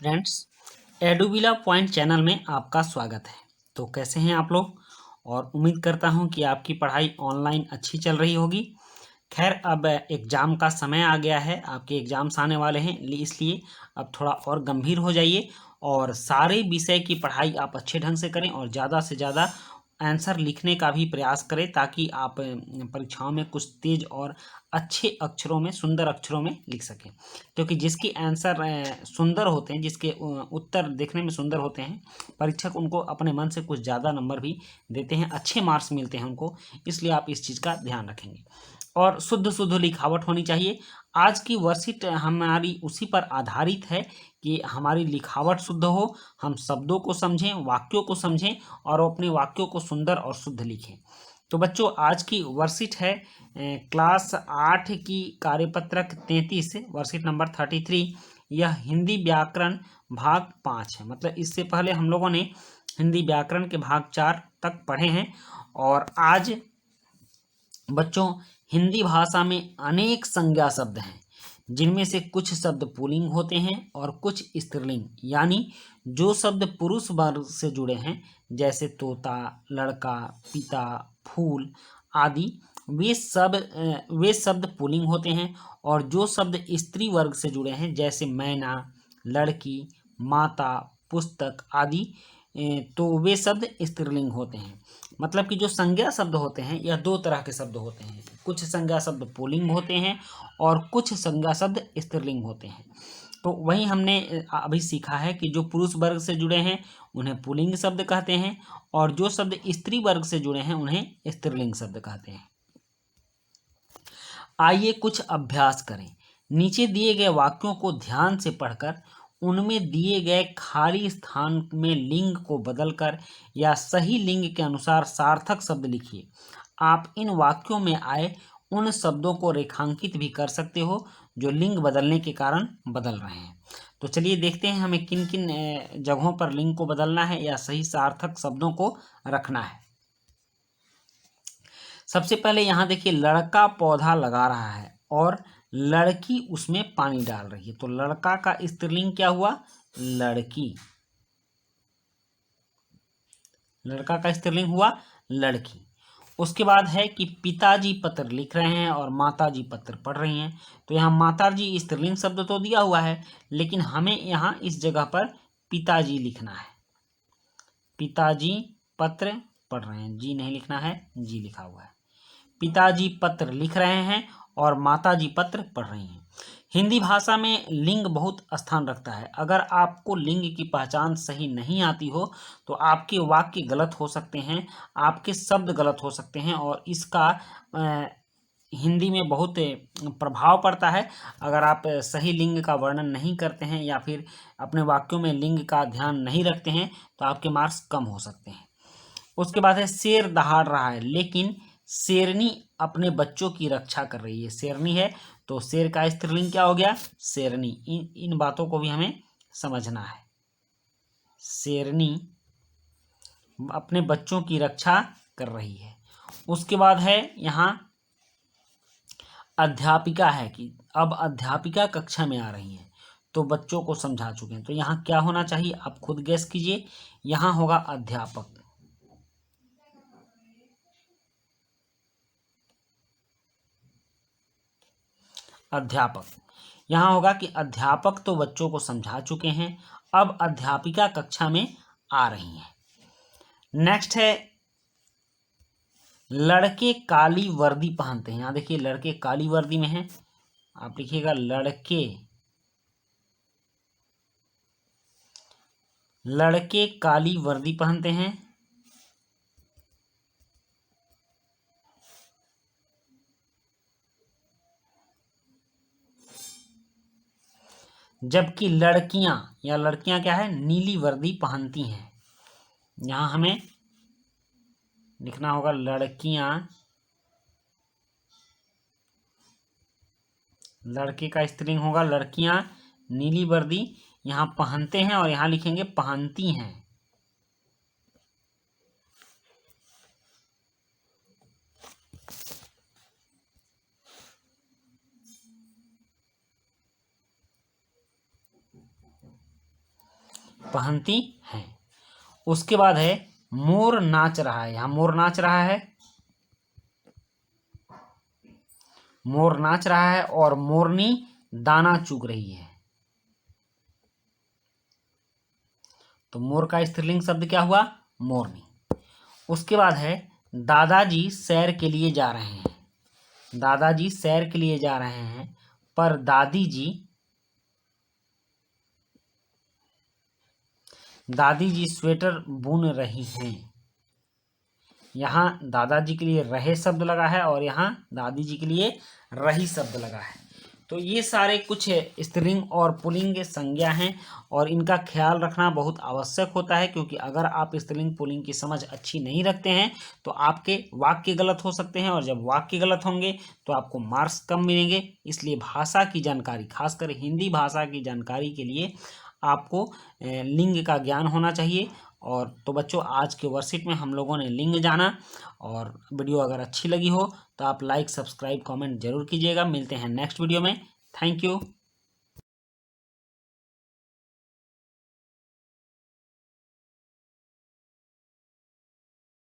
Friends, एडुविला point channel में आपका स्वागत है। तो कैसे हैं आप लोग? और उम्मीद करता हूं कि आपकी पढ़ाई ऑनलाइन अच्छी चल रही होगी। खैर, अब एग्ज़ाम का समय आ गया है, आपके एग्ज़ाम्स आने वाले हैं, इसलिए अब थोड़ा और गंभीर हो जाइए और सारे विषय की पढ़ाई आप अच्छे ढंग से करें और ज़्यादा से ज़्यादा आंसर लिखने का भी प्रयास करें, ताकि आप परीक्षाओं में कुछ तेज़ और अच्छे अक्षरों में, सुंदर अक्षरों में लिख सकें। क्योंकि जिसके आंसर सुंदर होते हैं, जिसके उत्तर देखने में सुंदर होते हैं, परीक्षक उनको अपने मन से कुछ ज़्यादा नंबर भी देते हैं, अच्छे मार्क्स मिलते हैं उनको। इसलिए आप इस चीज़ का ध्यान रखेंगे और शुद्ध शुद्ध लिखावट होनी चाहिए। आज की वर्कशीट हमारी उसी पर आधारित है कि हमारी लिखावट शुद्ध हो, हम शब्दों को समझें, वाक्यों को समझें और अपने वाक्यों को सुंदर और शुद्ध लिखें। तो बच्चों, आज की वर्कशीट है क्लास 8 की कार्यपत्रक 33, वर्कशीट नंबर 33। यह हिंदी व्याकरण भाग 5 है। मतलब इससे पहले हम लोगों ने हिंदी व्याकरण के भाग 4 तक पढ़े हैं और आज बच्चों, हिंदी भाषा में अनेक संज्ञा शब्द हैं, जिनमें से कुछ शब्द पुल्लिंग होते हैं और कुछ स्त्रीलिंग। यानी जो शब्द पुरुष वर्ग से जुड़े हैं, जैसे तोता, लड़का, पिता, फूल आदि, वे शब्द पुल्लिंग होते हैं। और जो शब्द स्त्री वर्ग से जुड़े हैं, जैसे मैना, लड़की, माता, पुस्तक आदि, तो वे शब्द स्त्रीलिंग होते हैं। मतलब कि जो संज्ञा शब्द होते हैं, यह दो तरह के शब्द होते हैं। कुछ संज्ञा शब्द पुल्लिंग होते हैं और कुछ संज्ञा शब्द स्त्रीलिंग होते हैं। तो वही हमने अभी सीखा है कि जो पुरुष वर्ग से जुड़े हैं उन्हें पुल्लिंग शब्द कहते हैं और जो शब्द स्त्री वर्ग से जुड़े हैं उन्हें स्त्रीलिंग शब्द कहते हैं। आइए कुछ अभ्यास करें। नीचे दिए गए वाक्यों को ध्यान से पढ़कर उनमें दिए गए खाली स्थान में लिंग को बदलकर या सही लिंग के अनुसार सार्थक शब्द लिखिए। आप इन वाक्यों में आए उन शब्दों को रेखांकित भी कर सकते हो जो लिंग बदलने के कारण बदल रहे हैं। तो चलिए देखते हैं हमें किन किन जगहों पर लिंग को बदलना है या सही सार्थक शब्दों को रखना है। सबसे पहले यहाँ देखिए, लड़का पौधा लगा रहा है और लड़की उसमें पानी डाल रही है। तो लड़का का स्त्रीलिंग क्या हुआ? लड़की। लड़का का स्त्रीलिंग हुआ लड़की। उसके बाद है कि पिताजी पत्र लिख रहे हैं और माताजी पत्र पढ़ रही हैं। तो यहाँ माताजी स्त्रीलिंग शब्द तो दिया हुआ है, लेकिन हमें यहाँ इस जगह पर पिताजी लिखना है। पिताजी पत्र पढ़ रहे हैं, जी नहीं लिखना है, जी लिखा हुआ है। पिताजी पत्र लिख रहे हैं और माताजी पत्र पढ़ रही हैं। हिंदी भाषा में लिंग बहुत स्थान रखता है। अगर आपको लिंग की पहचान सही नहीं आती हो तो आपके वाक्य गलत हो सकते हैं, आपके शब्द गलत हो सकते हैं और इसका हिंदी में बहुत प्रभाव पड़ता है। अगर आप सही लिंग का वर्णन नहीं करते हैं या फिर अपने वाक्यों में लिंग का ध्यान नहीं रखते हैं तो आपके मार्क्स कम हो सकते हैं। उसके बाद है शेर दहाड़ रहा है, लेकिन शेरनी अपने बच्चों की रक्षा कर रही है। शेरनी है तो शेर का स्त्रीलिंग क्या हो गया? शेरनी। इन बातों को भी हमें समझना है। शेरनी अपने बच्चों की रक्षा कर रही है। उसके बाद है यहाँ अध्यापिका है कि अब अध्यापिका कक्षा में आ रही हैं, तो बच्चों को समझा चुके हैं। तो यहाँ क्या होना चाहिए? आप खुद गैस कीजिए। यहाँ होगा अध्यापक। अध्यापक यहाँ होगा कि अध्यापक तो बच्चों को समझा चुके हैं, अब अध्यापिका कक्षा में आ रही हैं। नेक्स्ट है लड़के काली वर्दी पहनते हैं। यहाँ देखिए, लड़के काली वर्दी में हैं, आप लिखिएगा लड़के काली वर्दी पहनते हैं। जबकि लड़कियां क्या है? नीली वर्दी पहनती हैं। यहाँ हमें लिखना होगा लड़कियां, लड़के का स्त्रीलिंग होगा लड़कियां नीली वर्दी यहाँ पहनते हैं और यहाँ लिखेंगे पहनती हैं। पहनती हैं। उसके बाद है मोर नाच रहा है। यहाँ मोर नाच रहा है, मोर नाच रहा है और मोरनी दाना चुग रही है। तो मोर का स्त्रीलिंग शब्द क्या हुआ? मोरनी। उसके बाद है दादाजी सैर के लिए जा रहे हैं। दादाजी सैर के लिए जा रहे हैं पर दादी जी स्वेटर बुन रही हैं। यहाँ दादाजी के लिए रहे शब्द लगा है और यहाँ दादी जी के लिए रही शब्द लगा है। तो ये सारे कुछ स्त्रीलिंग और पुल्लिंग के संज्ञा हैं और इनका ख्याल रखना बहुत आवश्यक होता है, क्योंकि अगर आप स्त्रीलिंग पुल्लिंग की समझ अच्छी नहीं रखते हैं तो आपके वाक्य गलत हो सकते हैं, और जब वाक्य गलत होंगे तो आपको मार्क्स कम मिलेंगे। इसलिए भाषा की जानकारी, खासकर हिंदी भाषा की जानकारी के लिए आपको लिंग का ज्ञान होना चाहिए। और तो बच्चों, आज के वर्कशीट में हम लोगों ने लिंग जाना, और वीडियो अगर अच्छी लगी हो तो आप लाइक, सब्सक्राइब, कमेंट जरूर कीजिएगा। मिलते हैं नेक्स्ट वीडियो में। Thank you.